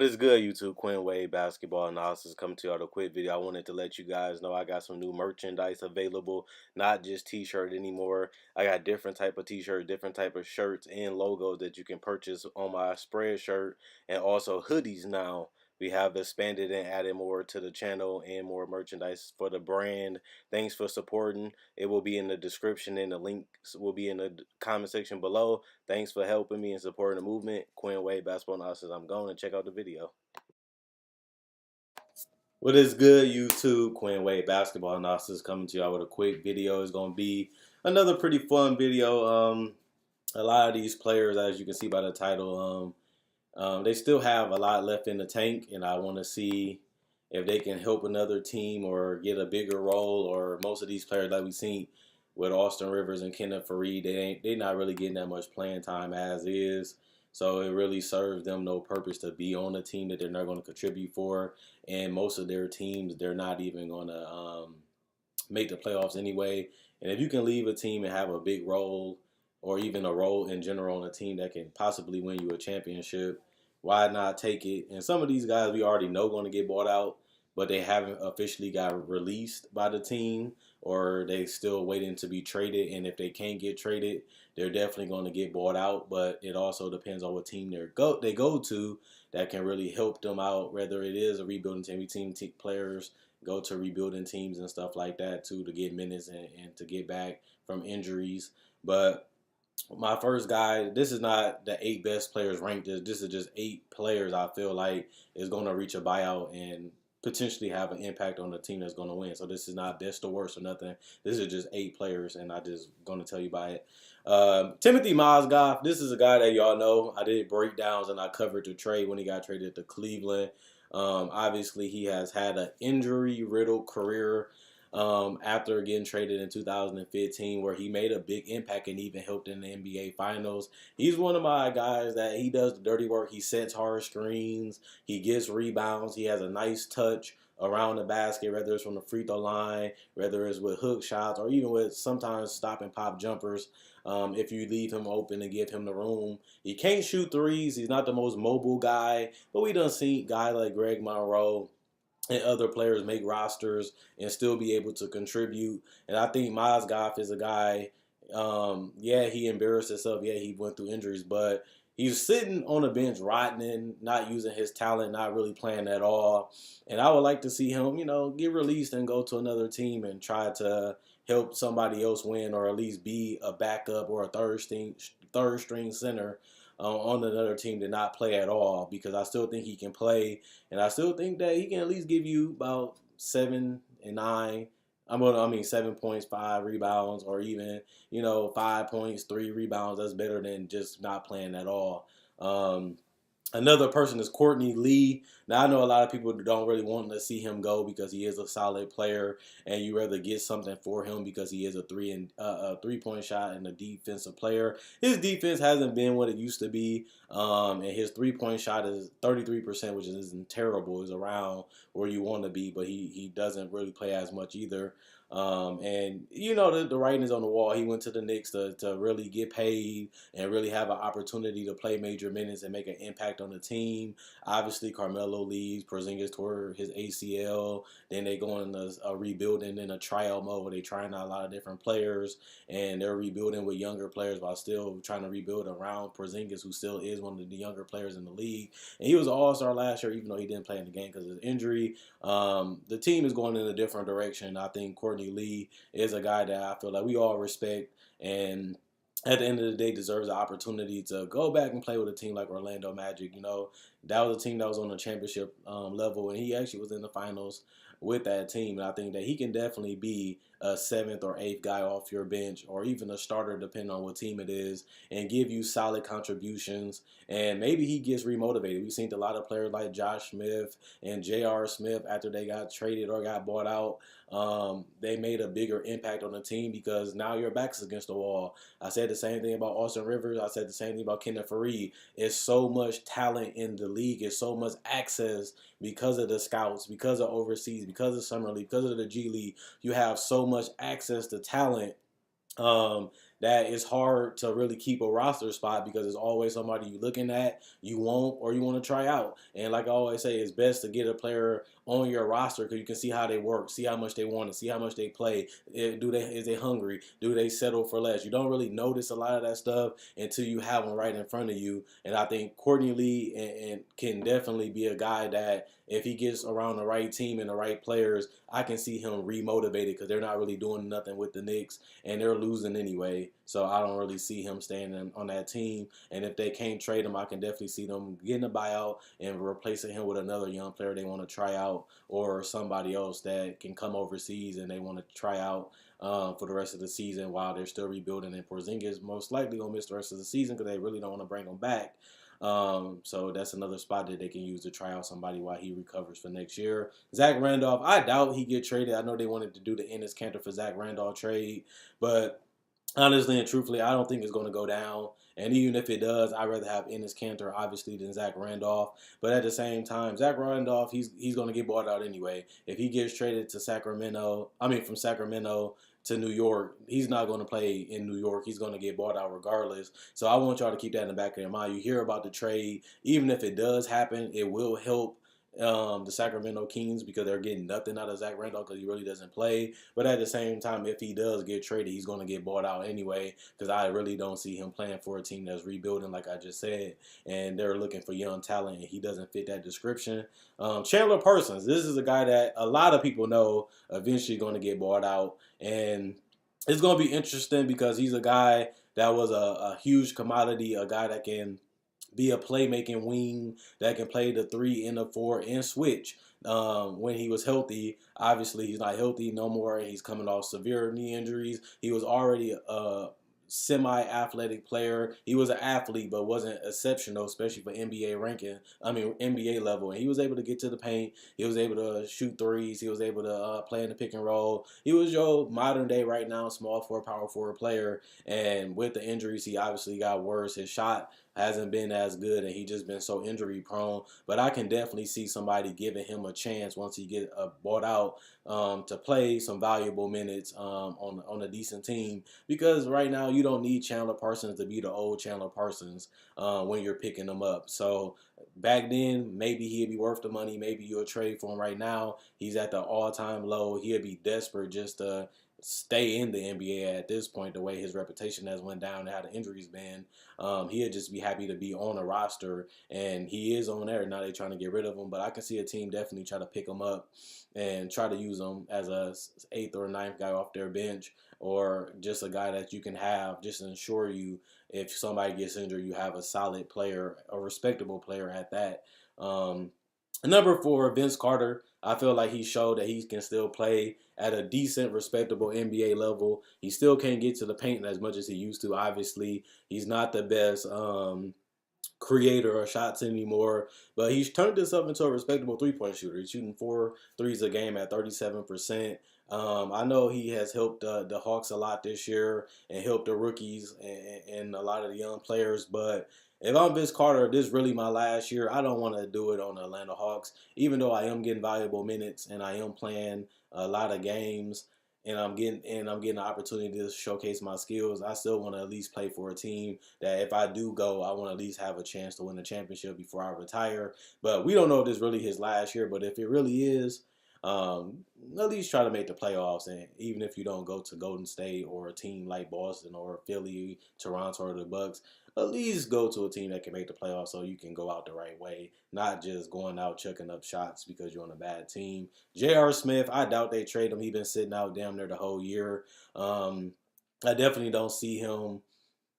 is good, YouTube? Quinn Wade Basketball Analysis coming to you with a quick video. I wanted to let you guys know I got some new merchandise available, not just t-shirt anymore. I got different type of t-shirt, different type of shirts and logos that you can purchase on my spread shirt, and also hoodies now. We have expanded and added more to the channel and more merchandise for the brand. Thanks for supporting. It will be in the description and the links will be in the comment section below. Thanks for helping me and supporting the movement. Quinn Wade Basketball Analysis. I'm going to check out the video. What is good, YouTube? Quinn Wade Basketball Analysis coming to y'all with a quick video. It's going to be another pretty fun video. A lot of these players, as you can see by the title, they still have a lot left in the tank, and I want to see if they can help another team or get a bigger role. Or most of these players that we've seen with Austin Rivers and Kenneth Faried, they're not really getting that much playing time as is. So it really serves them no purpose to be on a team that they're not going to contribute for. And most of their teams, they're not even going to make the playoffs anyway. And if you can leave a team and have a big role or even a role in general on a team that can possibly win you a championship, why not take it? And some of these guys we already know going to get bought out, but they haven't officially got released by the team, or they still waiting to be traded. And if they can't get traded, they're definitely going to get bought out. But it also depends on what team they go to that can really help them out, whether it is a rebuilding team. Players go to rebuilding teams and stuff like that too to get minutes and to get back from injuries. But my first guy, this is not the 8 best players ranked. This is just 8 players I feel like is going to reach a buyout and potentially have an impact on the team that's going to win. So this is not best or worst or nothing. This is just 8 players, and I just going to tell you about it. Timothy Mozgov, this is a guy that y'all know. I did breakdowns and I covered the trade when he got traded to Cleveland. Obviously, he has had an injury-riddled career after getting traded in 2015, where he made a big impact and even helped in the NBA Finals. He's one of my guys that he does the dirty work. He sets hard screens. He gets rebounds. He has a nice touch around the basket, whether it's from the free throw line, whether it's with hook shots, or even with sometimes stop and pop jumpers. If you leave him open and give him the room. He can't shoot threes. He's not the most mobile guy, but we done seen guys like Greg Monroe and other players make rosters and still be able to contribute. And I think Mozgov is a guy, yeah, he embarrassed himself. Yeah, he went through injuries, but he's sitting on the bench rotting, not using his talent, not really playing at all. And I would like to see him, get released and go to another team and try to help somebody else win, or at least be a backup or a third string center on another team to not play at all, because I still think he can play, and I still think that he can at least give you about 7 and 9. 7 points, 5 rebounds, or even 5 points, 3 rebounds. That's better than just not playing at all. Another person is Courtney Lee. Now, I know a lot of people don't really want to see him go because he is a solid player, and you rather get something for him because he is a three-point shot and a defensive player. His defense hasn't been what it used to be, and his three-point shot is 33%, which isn't terrible. Is around where you want to be, but he doesn't really play as much either. And the writing is on the wall. He went to the Knicks to really get paid and really have an opportunity to play major minutes and make an impact on the team. Obviously, Carmelo leaves. Porzingis tore his ACL. Then they go into a rebuilding in a tryout mode where they're trying out a lot of different players, and they're rebuilding with younger players while still trying to rebuild around Porzingis, who still is one of the younger players in the league. And he was an all-star last year, even though he didn't play in the game because of his injury. The team is going in a different direction. I think Courtney Lee is a guy that I feel like we all respect, and at the end of the day deserves the opportunity to go back and play with a team like Orlando Magic. That was a team that was on the championship level, and he actually was in the finals with that team. And I think that he can definitely be a 7th or 8th guy off your bench, or even a starter depending on what team it is, and give you solid contributions. And maybe he gets remotivated. We've seen a lot of players like Josh Smith and J.R. Smith, after they got traded or got bought out, they made a bigger impact on the team because now your back's against the wall. I said the same thing about Austin Rivers. I said the same thing about Kenneth Faried. It's so much talent in the league. It's so much access because of the scouts, because of overseas, because of Summer League, because of the G League. You have so much access to talent that it's hard to really keep a roster spot because there's always somebody you looking at, you want, or you want to try out. And like I always say, it's best to get a player on your roster because you can see how they work, see how much they want to, see how much they play. Is they hungry? Do they settle for less? You don't really notice a lot of that stuff until you have them right in front of you. And I think Courtney Lee and can definitely be a guy that if he gets around the right team and the right players, I can see him remotivated because they're not really doing nothing with the Knicks and they're losing anyway. So I don't really see him staying on that team. And if they can't trade him, I can definitely see them getting a buyout and replacing him with another young player they want to try out or somebody else that can come overseas and they want to try out for the rest of the season while they're still rebuilding. And Porzingis most likely going to miss the rest of the season because they really don't want to bring him back. So that's another spot that they can use to try out somebody while he recovers for next year. Zach Randolph, I doubt he get traded. I know they wanted to do the Enes Kanter for Zach Randolph trade, but honestly and truthfully, I don't think it's going to go down. And even if it does, I'd rather have Enes Kanter, obviously, than Zach Randolph. But at the same time, Zach Randolph, he's going to get bought out anyway. If he gets traded to from Sacramento to New York, he's not going to play in New York. He's going to get bought out regardless. So I want y'all to keep that in the back of your mind. You hear about the trade. Even if it does happen, it will help the Sacramento Kings because they're getting nothing out of Zach Randolph because he really doesn't play. But at the same time, if he does get traded, he's going to get bought out anyway because I really don't see him playing for a team that's rebuilding, like I just said, and they're looking for young talent, and he doesn't fit that description. Chandler Parsons, this is a guy that a lot of people know eventually going to get bought out, and it's going to be interesting because he's a guy that was a huge commodity, a guy that can be a playmaking wing that can play the 3 and the 4 and switch. When he was healthy, obviously he's not healthy no more. He's coming off severe knee injuries. He was already a semi-athletic player. He was an athlete, but wasn't exceptional, especially for NBA level. And he was able to get to the paint. He was able to shoot threes. He was able to play in the pick and roll. He was your modern day right now small forward, power forward player. And with the injuries, he obviously got worse. His shot hasn't been as good, and he just been so injury prone. But I can definitely see somebody giving him a chance once he get bought out to play some valuable minutes on a decent team. Because right now you don't need Chandler Parsons to be the old Chandler Parsons when you're picking them up. So back then, maybe he'd be worth the money. Maybe you'll trade for him right now. He's at the all-time low. He'd be desperate just to stay in the NBA at this point, the way his reputation has went down and how the injuries been. He'd just be happy to be on a roster, and he is on there. Now they're trying to get rid of him, but I can see a team definitely try to pick him up and try to use him as a 8th or 9th guy off their bench, or just a guy that you can have just to ensure you, if somebody gets injured, you have a solid player, a respectable player at that. Number 4, Vince Carter. I feel like he showed that he can still play at a decent, respectable NBA level. He still can't get to the paint as much as he used to. Obviously, he's not the best creator of shots anymore, but he's turned himself into a respectable three-point shooter. He's shooting 4 threes a game at 37%. I know he has helped the Hawks a lot this year and helped the rookies and a lot of the young players, but if I'm Vince Carter, this is really my last year. I don't want to do it on the Atlanta Hawks, even though I am getting valuable minutes and I am playing a lot of games and I'm getting the opportunity to showcase my skills. I still want to at least play for a team that if I do go, I want to at least have a chance to win the championship before I retire. But we don't know if this is really his last year. But if it really is, at least try to make the playoffs. And even if you don't go to Golden State or a team like Boston or Philly, Toronto, or the Bucks, at least go to a team that can make the playoffs so you can go out the right way, not just going out chucking up shots because you're on a bad team. J.R. Smith, I doubt they trade him. He's been sitting out damn near the whole year. I definitely don't see him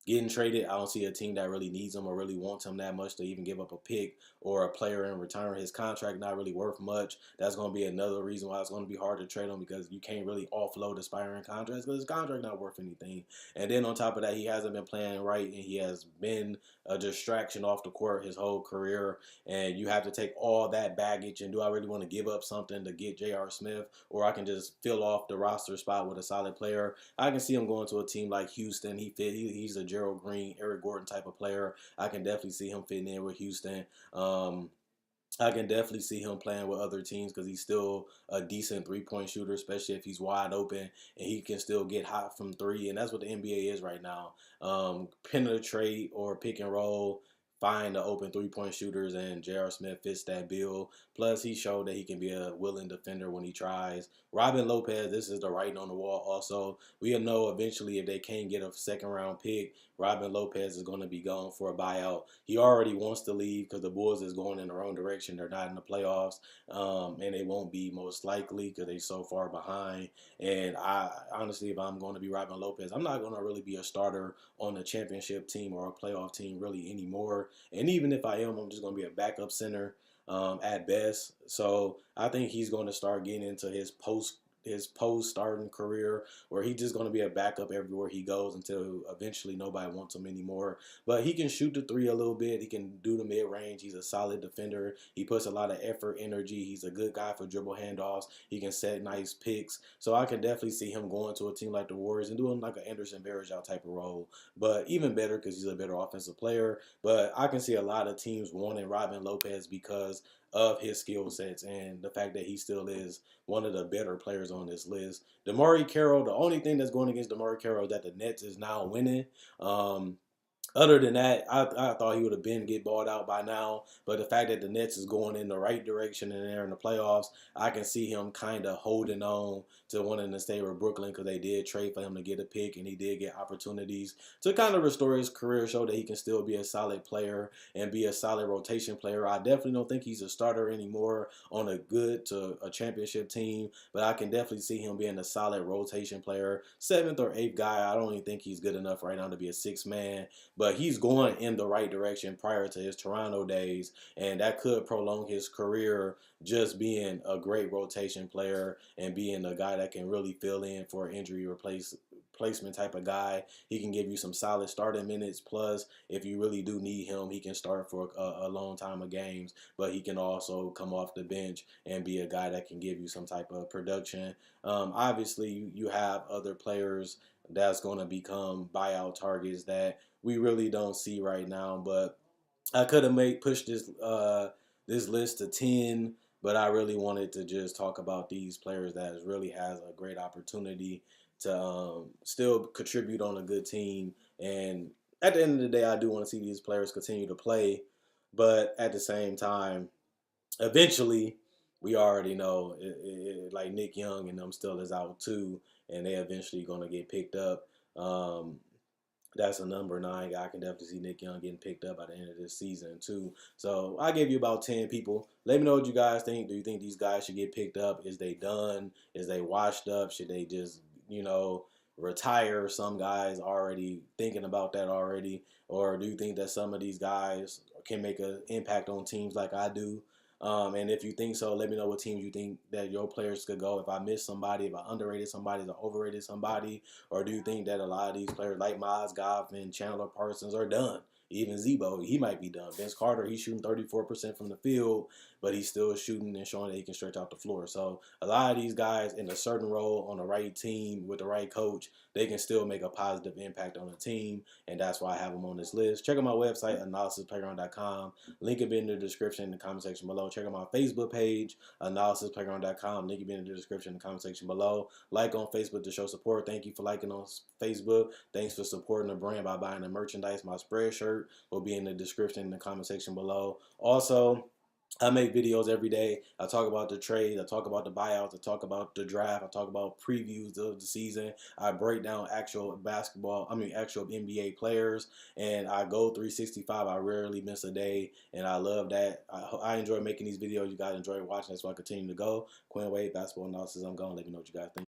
getting traded. I don't see a team that really needs him or really wants him that much to even give up a pick or a player in return. His contract not really worth much. That's going to be another reason why it's going to be hard to trade him because you can't really offload aspiring contracts because his contract not worth anything. And then on top of that, he hasn't been playing right and he has been a distraction off the court his whole career. And you have to take all that baggage and do I really want to give up something to get J.R. Smith, or I can just fill off the roster spot with a solid player. I can see him going to a team like Houston. He's a Gerald Green, Eric Gordon type of player. I can definitely see him fitting in with Houston. I can definitely see him playing with other teams because he's still a decent three-point shooter, especially if he's wide open and he can still get hot from three. And that's what the NBA is right now. Penetrate or pick and roll, find the open three-point shooters, and J.R. Smith fits that bill. Plus, he showed that he can be a willing defender when he tries. Robin Lopez, this is the writing on the wall also. We'll know eventually if they can't get a second-round pick, Robin Lopez is going to be gone for a buyout. He already wants to leave because the Bulls is going in the wrong direction. They're not in the playoffs, and they won't be most likely because they're so far behind. And I honestly, if I'm going to be Robin Lopez, I'm not going to really be a starter on a championship team or a playoff team really anymore. And even if I am, I'm just going to be a backup center at best. So I think he's going to start getting into his post starting career where he's just going to be a backup everywhere he goes until eventually nobody wants him anymore. But he can shoot the three a little bit. He can do the mid range. He's a solid defender. He puts a lot of effort, energy. He's a good guy for dribble handoffs. He can set nice picks. So I can definitely see him going to a team like the Warriors and doing like an Anderson Varejao type of role. But even better because he's a better offensive player. But I can see a lot of teams wanting Robin Lopez because of his skill sets and the fact that he still is one of the better players on this list. Maury Carroll, the only thing that's going against Maury Carroll is that the Nets is now winning. Other than that, I thought he would have been get balled out by now. But the fact that the Nets is going in the right direction and they're in the playoffs, I can see him kind of holding on to wanting to stay with Brooklyn because they did trade for him to get a pick and he did get opportunities to kind of restore his career, show that he can still be a solid player and be a solid rotation player. I definitely don't think he's a starter anymore on a good to a championship team, but I can definitely see him being a solid rotation player, seventh or eighth guy. I don't even think he's good enough right now to be a sixth man, but he's going in the right direction prior to his Toronto days, and that could prolong his career just being a great rotation player and being a guy that can really fill in for an injury replacement type of guy. He can give you some solid starting minutes. Plus, if you really do need him, he can start for a long time of games, but he can also come off the bench and be a guy that can give you some type of production. Obviously, you have other players that's going to become buyout targets that we really don't see right now. But I could have pushed this list to 10, but I really wanted to just talk about these players that really has a great opportunity to still contribute on a good team. And at the end of the day, I do want to see these players continue to play, but at the same time, eventually, we already know like Nick Young and them still is out too, and they eventually going to get picked up. Um, that's a number 9 guy. I can definitely see Nick Young getting picked up by the end of this season too. So I gave you about 10 people. Let me know what you guys think. Do you think these guys should get picked up? Is they done? Is they washed up? Should they just, retire? Some guys already thinking about that already. Or do you think that some of these guys can make an impact on teams like I do? And if you think so, let me know what teams you think that your players could go. If I missed somebody, if I underrated somebody, if I overrated somebody, or do you think that a lot of these players like Miles Goff and Chandler Parsons are done? Even Zebo, he might be done. Vince Carter, he's shooting 34% from the field, but he's still shooting and showing that he can stretch out the floor. So a lot of these guys in a certain role on the right team with the right coach, they can still make a positive impact on the team, and that's why I have them on this list. Check out my website, analysisplayground.com. Link will be in the description in the comment section below. Check out my Facebook page, analysisplayground.com. Link will be in the description in the comment section below. Like on Facebook to show support. Thank you for liking on Facebook. Thanks for supporting the brand by buying the merchandise. My spread shirt will be in the description in the comment section below. Also, I make videos every day. I talk about the trades. I talk about the buyouts. I talk about the draft. I talk about previews of the season. I break down actual actual NBA players. And I go 365. I rarely miss a day. And I love that. I enjoy making these videos. You guys enjoy watching. That's why I continue to go. Quinn Wade, basketball analysis. I'm going. Let me know what you guys think.